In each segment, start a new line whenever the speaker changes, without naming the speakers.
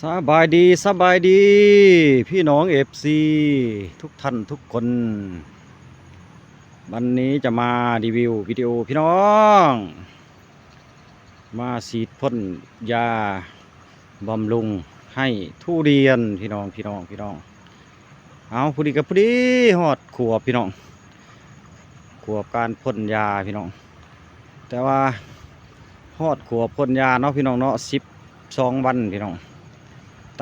สบายดีสบายดี พี่น้องเอฟซีทุกท่านทุกคน วันนี้จะมารีวิววิดีโอพี่น้อง มาฉีดพ่นยาบำรุงให้ทุเรียนพี่น้องเอาพอดีกับพอดีหอดขวบพี่น้องขวบการพ่นยาพี่น้องแต่ว่าหอดขวบพ่นยาเนาะพี่น้องเนาะ12 วันพี่น้อง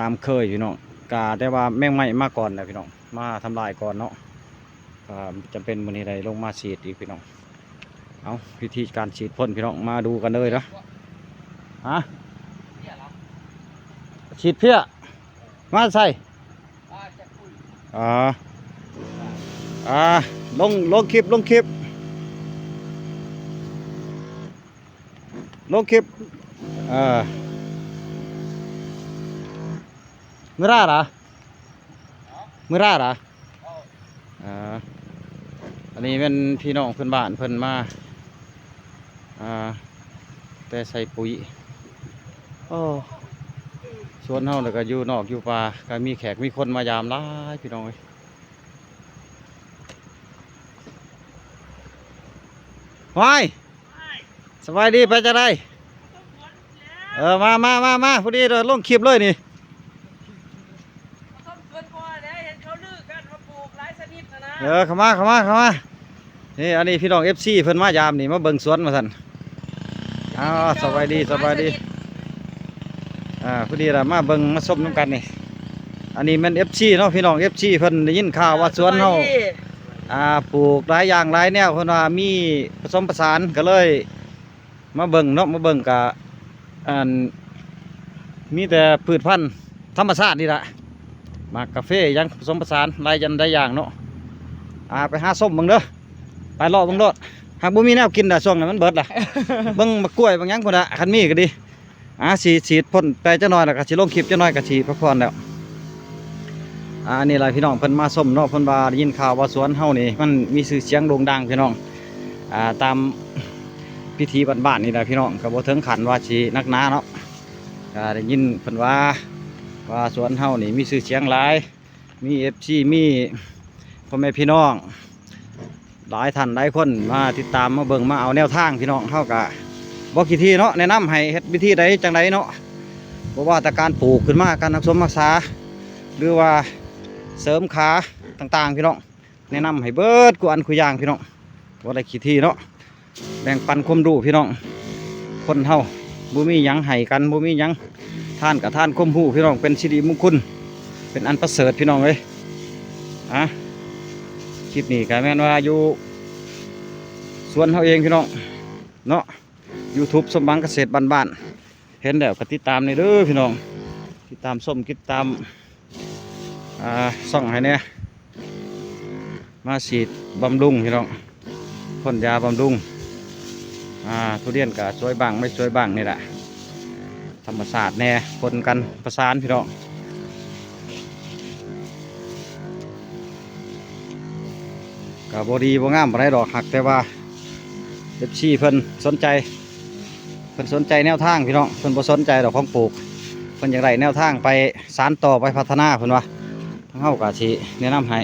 ตามเคยพี่น้องกาแต่ว่าแมงไหม้มาก่อนนะพี่น้องมาทำลายก่อนเนาะจำเป็นมื้อนี้ได้ลงมาฉีดอีกพี่น้องเอาวิธีการฉีดพ่นพี่น้องมาดูกันเลยนะฮะฉีดเพี้ยมาใส่อ่าลงคลิปมือร่าเหรออันนี้เป็นพี่น้องเพื่อนบ้านเพื่อนมาแต่ใส่ปุ๋ยโอ้สวนเฮาแล้วก็อยู่นอกอยู่ป่าก็มีแขกมีคนมายามหลายพี่น้องว้ายสบายดีไปจะได้มาพอดีเราลงคลิปเลยนี่เข้ามานี่อันนี้พี่น้อง FC เพิ่นมายามนี่มาเบิ่งสวนมาสั่นสบายดีพอดีเรามาเบิ่งมาส้มน้ำกันนี่อันนี้มัน FC เนาะพี่น้อง FC เพิ่นได้ยินข่าวว่าสวนเฮาปลูกหลายอย่างหลายแนวเพิ่นว่ามีผสมผสานก็เลยมาเบิ่งเนาะมาเบิ่งกะมีแต่พืชพันธุ์ธรรมชาตินี่แหละมากาแฟยังผสมผสานหลายอย่างเนาะไปหาส้มบังเด้อไปรอบังโดดหากบ่มีแนวกินน่ะช่วงนั้นมันเบิดล่ะ เบิ่งมะกล้วยบางอย่างพุ่นน่ะคันมีก็ดีฉีดพ่นไปจักหน่อยแล้วก็สิลงคลิปจักหน่อยก็สิพักผ่อนแล้วนี่ล่ะพี่น้องเพิ่นมาส้มเนาะเพิ่นว่าได้ยินข่าวว่าสวนเฮานี่มันมีชื่อเสียงโด่งดังพี่น้องตามพิธีบ้านๆนี่แหละพี่น้องก็บ่ถึงขั้นว่าสินักหนาเนาะได้ยินเพิ่นว่าสวนเฮานี่มีชื่อเสียงหลายมี FC มีพ่อแม่พี่น้องหลายท่านหลายคนมาติดตามมาเบิ่งมาเอาแนวทางพี่น้องเฮากะบอกกี่ทีเนาะแนะนำให้เฮ็ดวิธีใดจังใดเนาะบ่ว่าแต่การปลูกขึ้นมาการรักษารักษาหรือว่าเสริมขาต่างๆพี่น้องแนะนำให้เบิดกูอันคุยอย่างพี่น้องบ่ได้กี่ทีเนาะแบ่งปันความรู้พี่น้องคนเฮาบ่มีหยังให้กันบ่มีหยังท่านกับท่านความรู้พี่น้องเป็นสิริมงคลเป็นอันประเสริฐพี่น้องเลยคลิปนี้ก็แม่นว่าอยู่สวนเขาเองพี่น้องเนาะ YouTube สมบังเกษตรบ้านๆเห็นแล้วก็ติดตามในเด้อพี่น้องติดตามส้มติดตามส่องให้เนี่ยมาฉีดบำรุงพี่น้องพ่นยาบำรุงทุเรียนก็สวยบ้างไม่สวยบ้างนี่แหละธรรมศาสตร์แน่คนกันประสานพี่น้องกับบดีบ่งามอะไรดอกหักแต่ว่าเด็กชี้เพิ่นสนใจแนวทางพี่น้องเพิ่นบ่สนใจดอกของปลูกเพิ่นอย่างไรแนวทางไปสานต่อไปพัฒนาเพิ่นว่าทั้งเฮากะสิแนะนำให้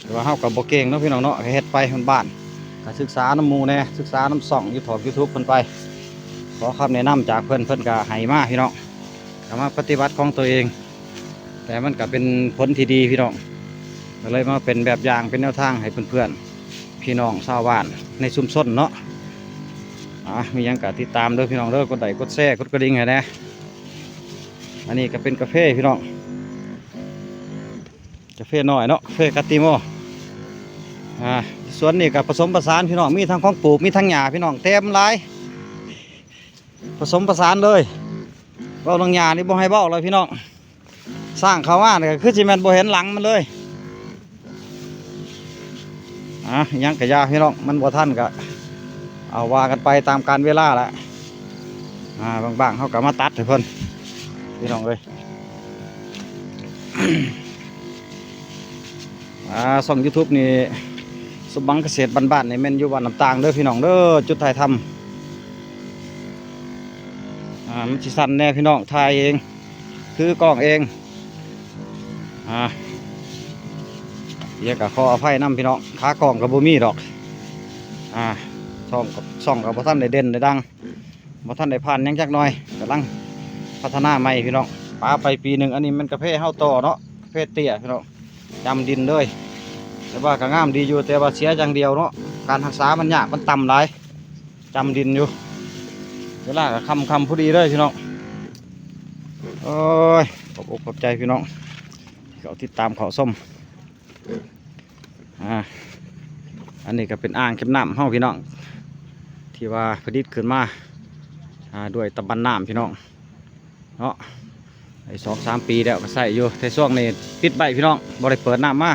แต่ว่าเฮากับบ่เก่งเนาะพี่น้องเนาะเฮ็ดไปบ้านก็ศึกษาน้ำมูแน่ศึกษาน้ำส่องYouTube เพิ่นไปขอคำแนะนำจากเพิ่นก็ให้มาพี่น้องก็มาปฏิบัติของตัวเองแต่มันก็เป็นผลที่ดีพี่น้องก็เลยมาเป็นแบบอย่างเป็นแนวทางให้เพื่อนๆพี่น้องชาวบ้านในชุมชนเนาะมียังกะติดตามเด้อพี่น้องเด้อกดไลค์กดแชร์กดกระดิ่งให้แน่อันนี้ก็เป็นกาแฟพี่น้องกาแฟน้อยเนาะกาแฟกาติโมสวนนี่ก็ผสมผสานพี่น้องมีทั้งของปลูกมีทั้งหญ้าพี่น้องเต็มหลายผสมผสานเลยเบ้าลงหญ้านี่บ่ให้เบ้าเลยพี่น้องสร้างเขาว่าเนี่ยคือจีแมนโบเห็นหลังมันเลยยังกะยาพี่น้องมันบ่ท่านก็เอาว่ากันไปตามการเวลาแหละบางเขาก็มาตัดให้เพิ่นพี่น้องเลยช่อง YouTube นี่สมบังเกษตรบ้านๆในเมนอยู่บ้านน้ำตางเด้อพี่น้องเด้อจุดถ่ายทำ มันสิสั่นแน่พี่น้องถ่ายเองคือกล้องเองเดี๋ยวก็ขออภัยนำพี่น้องขากล้องกับบ่มีดอกช่องกับบ่ทันได้เด่นได้ดังบ่ทันได้ผ่านยังจักหน่อยกำลังพัฒนาใหม่พี่น้องปาไปปีหนึ่งอันนี้มันกระเพาะเฮาต่อเนาะเพศเตี้ยพี่น้องจำดินเลยแต่ว่าก็งามดีอยู่แต่ว่าเสียอย่างเดียวเนาะการรักษามันยากมันต่ำหลายจำดินอยู่เวลาก็คำพอดีเลยพี่น้องโอ้ยขอบอกขอบใจพี่น้องเขาติดตามเขาส้มอันนี้ก็เป็นอ่างเก็บน้ำเฮาพี่น้องที่ว่าผลิตขึ้นมาด้วยตะบันน้ำพี่น้องเนาะไอ้2-3 ปีแล้วก็ใส่อยู่ในช่วงนี้ปิดใบพี่น้องบ่ได้เปิดน้ำมา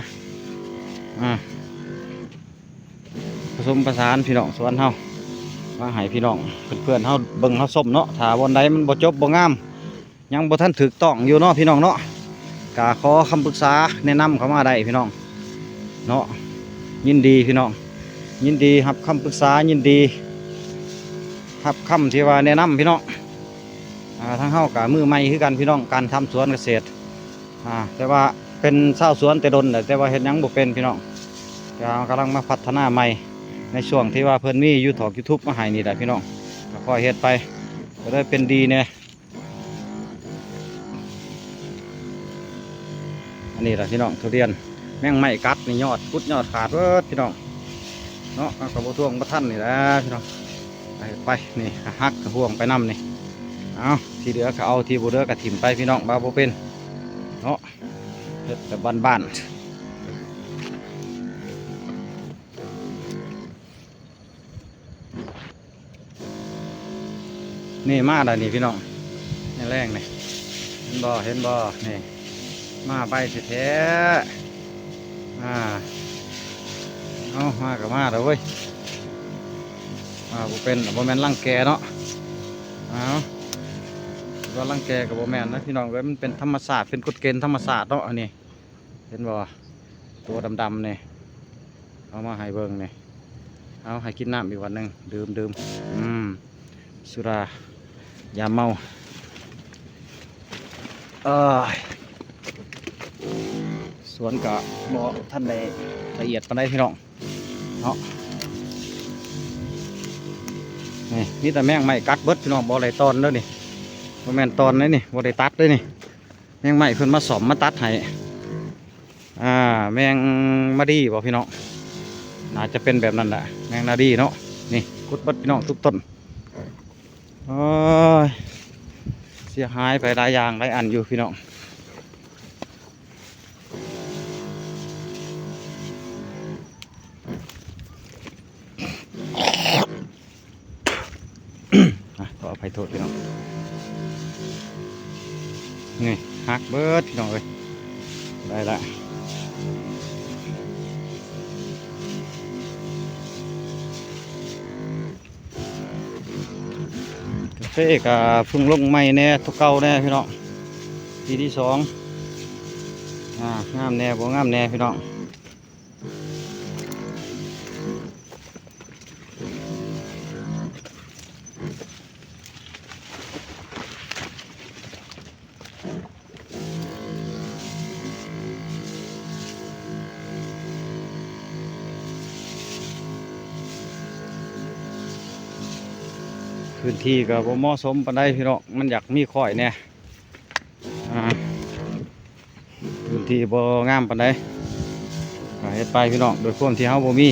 ผสมประสานพี่น้องสวนเฮามาให้พี่น้องเพื่อนๆเฮาเบิ่งเฮาส้มเนาะถ้าวันใดมันบ่จบบ่งามยังบ่ทันถูกต้องอยู่เนาะพี่น้องเนาะก็ขอคำปรึกษาแนะนำเข้ามาได้พี่น้องเนาะยินดีพี่น้องยินดีรับคำปรึกษายินดีรับคำที่ว่าแนะนำพี่น้องทั้งเฮากับมือใหม่คือกันพี่น้องการทำสวนเกษตรแต่ว่าเป็นชาวสวนแต่ดนแต่ว่าเห็นยังบ่เป็นพี่น้องกำลังมาพัฒนาใหม่ในช่วงที่ว่าเพิ่นมีYouTube มาให้นี่แหละพี่น้องก็ค่อยเฮ็ดไปก็ได้เป็นดีเนี่ยอันนี้แหละพี่น้องทุเรียนแมงไม้กัดนี่ยอดกุดยอดขาดเบิดพี่น้องเนาะกับบ่ท่วงบ่ทันนี่แหละพี่น้องไปนี่หักกระห่วงไปน้ำนี่เอาที่เหลือก็เอาที่บ่เหลือก็ถิ่มไปพี่น้องบ่าวบ่เป็นเนาะเฮ็ดแบบบ้านๆนี่มาแล้วนี่พี่น้องนี่แรงนี่เห็นบ่นี่มาใบสิแท้เอามากับมาแล้วเว้ยบ่เป็นบ่แม่นรังแกเนาะก็รังแกกับบ่แม่นนะพี่น้องเว้ยมันเป็นธรรมศาสตร์เป็นกฎเกณฑ์ธรรมศาสตร์เนาะอันนี้เห็นบ่ตัวดำๆนี่เอามาให้เบิ่งนี่เอาให้กินน้ำอีกวันหนึ่งดื่มสุรายาเมาสวนกะบ่ท่านใดละเอียดปานใดพี่น้องเนาะนี่แต่แมงไม้กัดเบิดพี่น้องบ่ได้ตอนเด้อนี่บ่แม่นตอนเลยนี่บ่ได้ตัดเลยนี่แมงไม้เพิ่นมาสอมมาตัดให้แมงมาดีบ่พี่น้องน่าจะเป็นแบบนั้นแหละแมงนาดีเนาะนี่กุดเบิดพี่น้องทุกต้นเสียหายไปหลายอย่างหลายอันอยู่พี่น้องขออภัยโทษพี่น้องนี่หักเบิดพี่น้องเลยได้ละกาแฟกับพึ่งลงใหม่แน่ทุกเก่าแน่พี่น้องปีที่2งามแน่บ่งามแน่พี่น้องพื้นที่ก็บ่เหมาะสมปานใดพี่น้องมันอยากมีข่อยแน่พื้นที่บ่งามปานใดก็เฮ็ดไปพี่น้องโดยความที่เฮาบ่มี